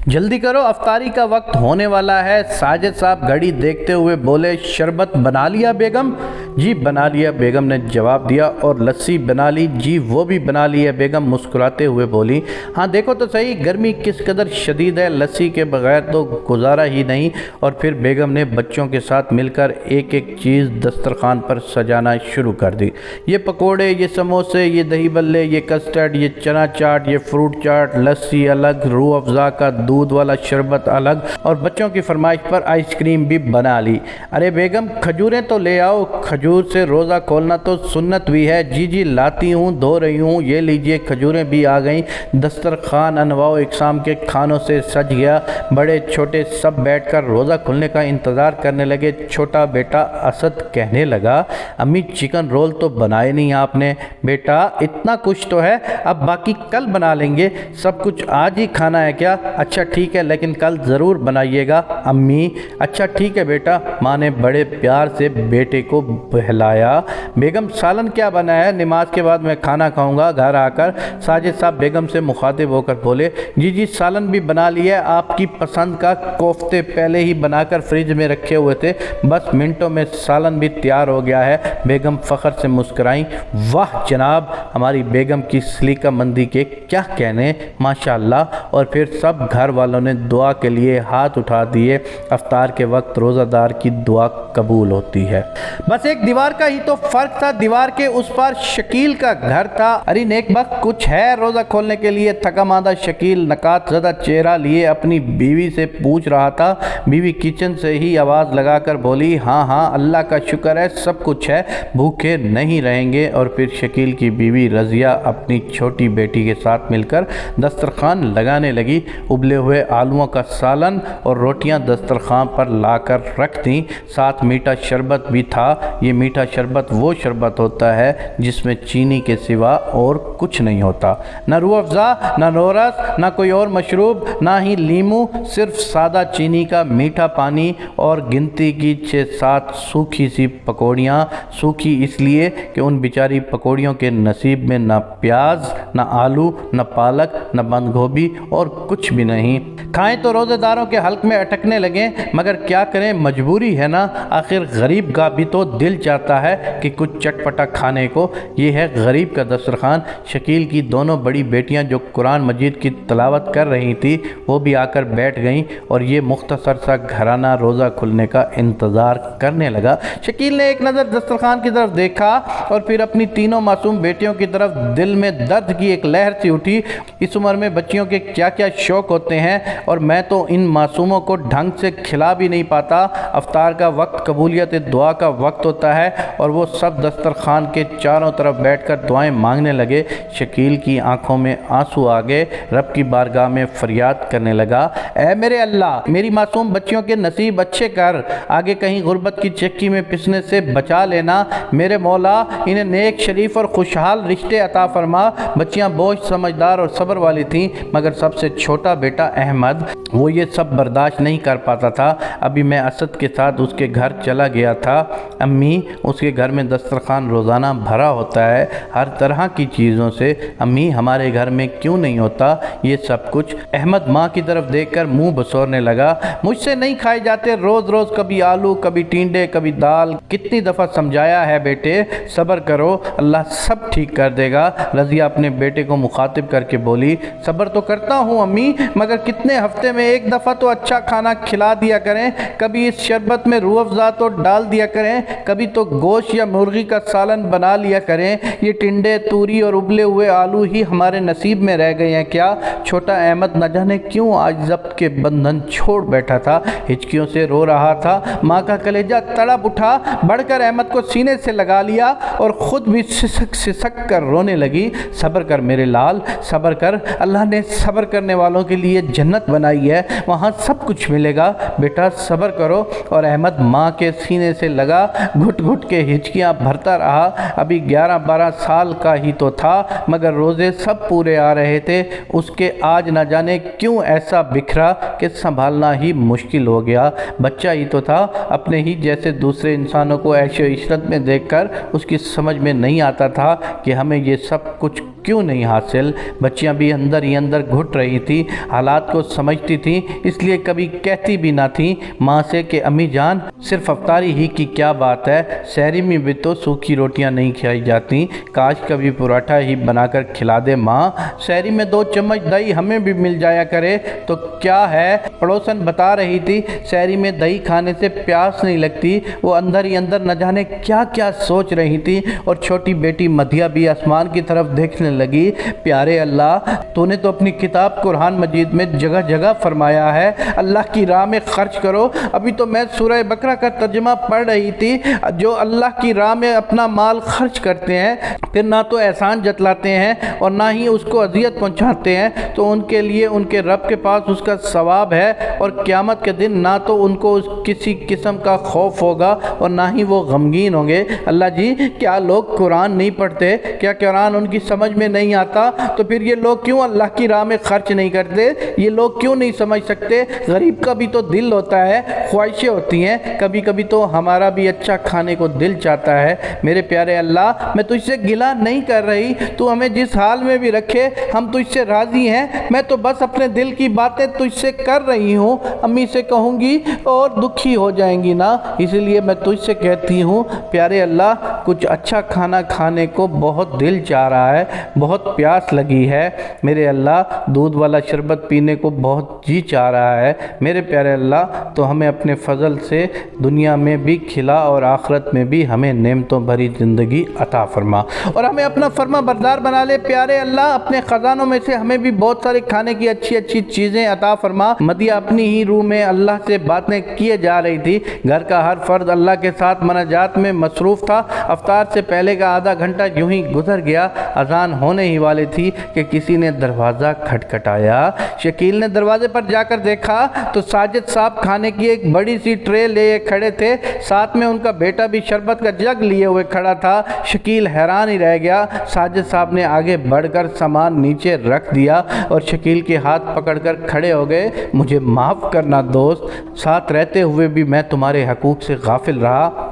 جلدی کرو افطاری کا وقت ہونے والا ہے۔ ساجد صاحب گھڑی دیکھتے ہوئے بولے، شربت بنا لیا بیگم؟ جی بنا لیا بیگم نے جواب دیا۔ اور لسی بنا لی؟ جی وہ بھی بنا لی ہے بیگم مسکراتے ہوئے بولی۔ ہاں دیکھو تو صحیح گرمی کس قدر شدید ہے، لسی کے بغیر تو گزارا ہی نہیں۔ اور پھر بیگم نے بچوں کے ساتھ مل کر ایک ایک چیز دسترخوان پر سجانا شروع کر دی۔ یہ پکوڑے، یہ سموسے، یہ دہی بلے، یہ کسٹرڈ، یہ چنا چاٹ، یہ فروٹ چاٹ، لسی الگ، روح افزا کا دودھ والا شربت الگ، اور بچوں کی فرمائش پر آئس کریم بھی بنا لی۔ ارے بیگم کھجوریں تو لے آؤ، کھجور سے روزہ کھولنا تو سنت بھی ہے۔ جی جی لاتی ہوں، دھو رہی ہوں، یہ لیجئے کھجوریں بھی آ گئیں۔ دسترخوان انواع و اقسام کے کھانوں سے سج گیا۔ بڑے چھوٹے سب بیٹھ کر روزہ کھلنے کا انتظار کرنے لگے۔ چھوٹا بیٹا اسد کہنے لگا، امی چکن رول تو بنائے نہیں آپ نے۔ بیٹا اتنا کچھ تو ہے، اب باقی کل بنا لیں گے۔ سب کچھ آج ہی کھانا ہے کیا؟ اچھا ٹھیک ہے لیکن کل ضرور بنائیے گا امی۔ اچھا ٹھیک ہے بیٹا، ماں نے بڑے پیار سے بیٹے کو بہلایا۔ بیگم سالن کیا بنا ہے؟ نماز کے بعد میں کھانا کھاؤں گا گھر آ کر۔ ساجد صاحب بیگم سے مخاطب ہو کر بولے، جی جی سالن بھی بنا لیا ہے، آپ کی پسند کا کوفتے پہلے ہی بنا کر فریج میں رکھے ہوئے تھے، بس منٹوں میں سالن بھی تیار ہو گیا ہے۔ بیگم فخر سے مسکرائیں۔ واہ جناب، ہماری بیگم کی سلیقہ مندی کے کیا کہنے، ماشاءاللہ۔ اور پھر سب گھر والوں نے دعا کے لیے ہاتھ اٹھا دیے۔ افطار کے وقت روزہ دار کی دعا قبول ہوتی ہے۔ بس ایک دیوار کا ہی تو فرق تھا، دیوار کے اس پار شکیل کا گھر تھا۔ ارے نیک بخت کچھ ہے روزہ کھولنے کے لیے؟ تھکا ماندہ شکیل نکات زدہ چہرہ لیے اپنی بیوی سے پوچھ رہا تھا۔ بیوی کچن سے ہی آواز لگا کر بولی، ہاں ہاں اللہ کا شکر ہے سب کچھ ہے، بھوکے نہیں رہیں گے۔ اور پھر شکیل کی بیوی رضیہ اپنی چھوٹی بیٹی کے ساتھ مل کر دسترخوان لگانے لگی۔ ابلے ہوئے آلووں کا سالن اور روٹیاں دسترخوان پر لا کر رکھ دیں، ساتھ میٹھا شربت بھی تھا۔ یہ میٹھا شربت وہ شربت ہوتا ہے جس میں چینی کے سوا اور کچھ نہیں ہوتا، نہ روح افزا، نہ نورس، نہ کوئی اور مشروب، نہ ہی لیمو، صرف سادہ چینی کا میٹھا پانی اور گنتی کی 6-7 سوکھی سی پکوڑیاں۔ سوکھی اس لیے کہ ان بیچاری پکوڑیوں کے نصیب میں نہ پیاز، نہ آلو، نہ پالک، نہ بند گوبھی اور کچھ بھی نہیں۔ کھائیں تو روزے داروں کے حلق میں اٹکنے لگیں، مگر کیا کریں مجبوری ہے نا، آخر غریب کا بھی تو دل چاہتا ہے کہ کچھ چٹپٹا کھانے کو۔ یہ ہے غریب کا دسترخوان۔ شکیل کی دونوں بڑی بیٹیاں جو قرآن مجید کی تلاوت کر رہی تھی وہ بھی آ کر بیٹھ گئیں اور یہ مختصر سا گھرانہ روزہ کھلنے کا انتظار کرنے لگا۔ شکیل نے ایک نظر دسترخوان کی طرف دیکھا اور پھر اپنی تینوں معصوم بیٹیوں کی طرف۔ دل میں درد کی ایک لہر سی اٹھی۔ اس عمر میں بچیوں کے کیا کیا شوق ہوتے ہیں اور میں تو ان معصوموں کو ڈھنگ سے کھلا بھی نہیں پاتا۔ افطار کا وقت قبولیت دعا کا وقت ہوتا ہے اور وہ سب دسترخوان کے چاروں طرف بیٹھ کر دعائیں مانگنے لگے۔ شکیل کی آنکھوں میں آنسو آ گئے، رب کی بارگاہ میں فریاد کرنے لگا، اے میرے اللہ میری معصوم بچیوں کے نصیب اچھے کر، آگے کہیں غربت کی چکی میں پسنے سے بچا لینا۔ میرے مولا انہیں نیک شریف اور خوشحال رشتے عطا فرما۔ بچیاں بوجھ سمجھدار اور صبر والی تھیں، مگر سب سے چھوٹا بیٹا احمد وہ یہ سب برداشت نہیں کر پاتا تھا۔ ابھی میں اسد کے ساتھ اس کے گھر چلا گیا تھا، امی اس کے گھر میں دسترخوان روزانہ بھرا ہوتا ہے ہر طرح کی چیزوں سے، امی ہمارے گھر میں کیوں نہیں ہوتا یہ سب کچھ؟ احمد ماں کی طرف دیکھ کر منہ بسورنے لگا، مجھ سے نہیں کھائے جاتے روز روز، کبھی آلو کبھی ٹینڈے کبھی دال، کتنی دفعہ سمجھایا ہے بیٹے، صبر کرو اللہ سب ٹھیک کر دے گا۔ رضیہ اپنے بیٹے کو مخاطب کر کے بولی، صبر تو کرتا ہوں امی، مگر کتنے ہفتے میں ایک دفعہ تو اچھا کھانا کھلا دیا کریں، کبھی اس شربت میں روح افزا تو ڈال دیا کریں، کبھی تو گوشت یا مرغی کا سالن بنا لیا کریں، یہ ٹنڈے توری اور ابلے ہوئے آلو ہی ہمارے نصیب میں رہ گئے ہیں کیا؟ چھوٹا احمد نہ جانے کیوں آج ضبط کے بندھن چھوڑ بیٹھا تھا، ہچکیوں سے رو رہا تھا۔ ماں کا کلیجہ تڑپ اٹھا، بڑھ کر احمد کو سینے سے لگا لیا اور خود بھی سسک سسک کر رونے لگی، صبر کر میرے لال، صبر کر، اللہ نے صبر کرنے والوں کے لیے جنت بنائی ہے، وہاں سب کچھ ملے گا، بیٹا صبر کرو۔ اور احمد ماں کے سینے سے لگا، گھٹ گھٹ کے ہچکیاں بھرتا رہا۔ ابھی 11-12 سال کا ہی تو تھا، مگر روزے سب پورے آ رہے تھے۔ اس کے آج نہ جانے کیوں ایسا بکھرا کہ سنبھالنا ہی مشکل ہو گیا۔ بچہ ہی تو تھا، اپنے ہی جیسے دوسرے انسانوں کو عیش و عشرت میں دیکھ کر اس کی سمجھ میں نہیں آتا تھا کہ ہمیں یہ سب کچھ کیوں نہیں حاصل؟ بچیاں بھی اندر ہی اندر گھٹ رہی تھی، حالات کو سمجھتی تھیں، اس لیے کبھی کہتی بھی نہ تھیں ماں سے کہ امی جان صرف افطاری ہی کی کیا بات ہے، سحری میں بھی تو سوکھی روٹیاں نہیں کھائی جاتی، کاش کبھی پراٹھا ہی بنا کر کھلا دے ماں، سحری میں 2 چمچ دہی ہمیں بھی مل جایا کرے تو کیا ہے۔ پڑوسن بتا رہی تھی سحری میں دہی کھانے سے پیاس نہیں لگتی، وہ اندر ہی اندر نہ جانے کیا کیا سوچ رہی تھی، اور چھوٹی بیٹی مدیہ بھی آسمان کی طرف دیکھنے لگی۔ پیارے اللہ، تو نے تو اپنی کتاب قرآن مجید میں جگہ جگہ فرمایا ہے اللہ کی راہ میں خرچ کرو۔ ابھی تو میں سورہ بقرہ کا ترجمہ پڑھ رہی تھی، جو اللہ کی راہ میں اپنا مال خرچ کرتے ہیں پھر نہ تو احسان جتلاتے ہیں اور نہ ہی اس کو اذیت پہنچاتے ہیں، تو ان کے لیے ان کے رب کے پاس اس کا ثواب ہے، اور قیامت کے دن نہ تو ان کو کسی قسم کا خوف ہوگا اور نہ ہی وہ غمگین ہوں گے۔ اللہ جی، کیا لوگ قرآن نہیں پڑھتے؟ کیا قرآن ان کی سمجھ میں نہیں آتا؟ تو پھر یہ لوگ کیوں اللہ کی راہ میں خرچ نہیں کرتے؟ یہ لوگ کیوں نہیں سمجھ سکتے؟ غریب کا بھی تو دل ہوتا ہے، خواہشیں ہوتی ہیں، کبھی کبھی تو ہمارا بھی اچھا کھانے کو دل چاہتا ہے۔ میرے پیارے اللہ، میں تجھ سے گلہ نہیں کر رہی، تو ہمیں جس حال میں بھی رکھے ہم تجھ سے راضی ہیں، میں تو بس اپنے دل کی باتیں تجھ سے کر رہی ہوں، امی سے کہوں گی اور دکھی ہو جائیں گی نا، اسی لیے میں تجھ سے کہتی ہوں پیارے اللہ، کچھ اچھا کھانا کھانے کو بہت دل چاہ رہا ہے، بہت پیاس لگی ہے میرے اللہ، دودھ والا شربت پینے کو بہت جی چاہ رہا ہے میرے پیارے اللہ، تو ہمیں اپنے فضل سے دنیا میں بھی کھلا اور آخرت میں بھی ہمیں نعمتوں بھری زندگی عطا فرما، اور ہمیں اپنا فرما بردار بنا لے پیارے اللہ، اپنے خزانوں میں سے ہمیں بھی بہت سارے کھانے کی اچھی اچھی چیزیں عطا فرما۔ مدیہ اپنی ہی روح میں اللہ سے باتیں کیے جا رہی تھی، گھر کا ہر فرد اللہ کے ساتھ مناجات میں مصروف تھا۔ افطار سے پہلے کا آدھا گھنٹہ یوں ہی گزر گیا، اذان ہونے ہی والی تھی کہ کسی نے دروازہ کھٹکھٹایا۔ شکیل نے دروازے پر جا کر دیکھا تو ساجد صاحب کھانے کی ایک بڑی سی ٹرے لے کھڑے تھے، ساتھ میں ان کا بیٹا بھی شربت کا جگ لیے ہوئے کھڑا تھا۔ شکیل حیران ہی رہ گیا۔ ساجد صاحب نے آگے بڑھ کر سامان نیچے رکھ دیا اور شکیل کے ہاتھ پکڑ کر کھڑے ہو گئے۔ مجھے معاف کرنا دوست، ساتھ رہتے ہوئے بھی میں تمہارے حقوق سے غافل رہا۔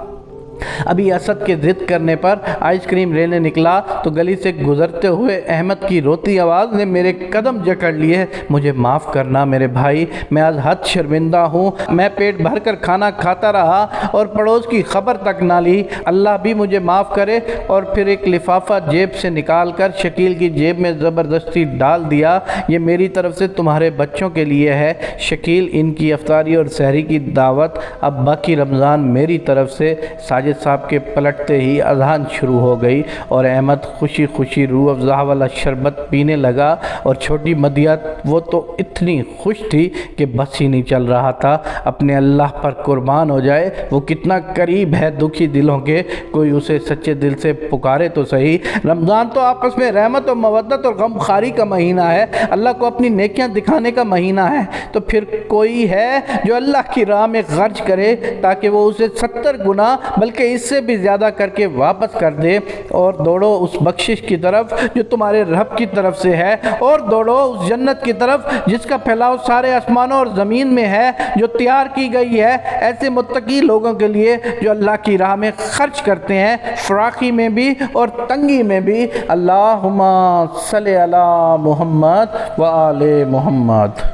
ابھی اسد کے ضد کرنے پر آئس کریم لینے نکلا تو گلی سے گزرتے ہوئے احمد کی روتی آواز نے میرے قدم جکڑ لیے۔ مجھے معاف کرنا میرے بھائی، میں آج حد شرمندہ ہوں، میں پیٹ بھر کر کھانا کھاتا رہا اور پڑوس کی خبر تک نہ لی، اللہ بھی مجھے معاف کرے۔ اور پھر ایک لفافہ جیب سے نکال کر شکیل کی جیب میں زبردستی ڈال دیا، یہ میری طرف سے تمہارے بچوں کے لیے ہے شکیل، ان کی افطاری اور سحری کی دعوت، اب باقی رمضان میری طرف سے۔ ساجد صاحب کے پلٹتے ہی اذان شروع ہو گئی اور احمد خوشی خوشی روح افزا والا شربت پینے لگا، اور چھوٹی مدیہ وہ تو اتنی خوش تھی کہ بس ہی نہیں چل رہا تھا۔ اپنے اللہ پر قربان ہو جائے، وہ کتنا قریب ہے دکھی دلوں کے، کوئی اسے سچے دل سے پکارے تو صحیح۔ رمضان تو آپس میں رحمت اور مودت اور غم خواری کا مہینہ ہے، اللہ کو اپنی نیکیاں دکھانے کا مہینہ ہے، تو پھر کوئی ہے جو اللہ کی راہ میں خرچ کرے تاکہ وہ اسے 70 گنا بلکہ اس سے بھی زیادہ کر کے واپس کر دے، اور دوڑو اس بخشش کی طرف جو تمہارے رب کی طرف سے ہے، اور دوڑو اس جنت کی طرف جس کا پھیلاؤ سارے آسمانوں اور زمین میں ہے، جو تیار کی گئی ہے ایسے متقی لوگوں کے لیے جو اللہ کی راہ میں خرچ کرتے ہیں، فراخی میں بھی اور تنگی میں بھی۔ اللہم صلی علی محمد و آل محمد۔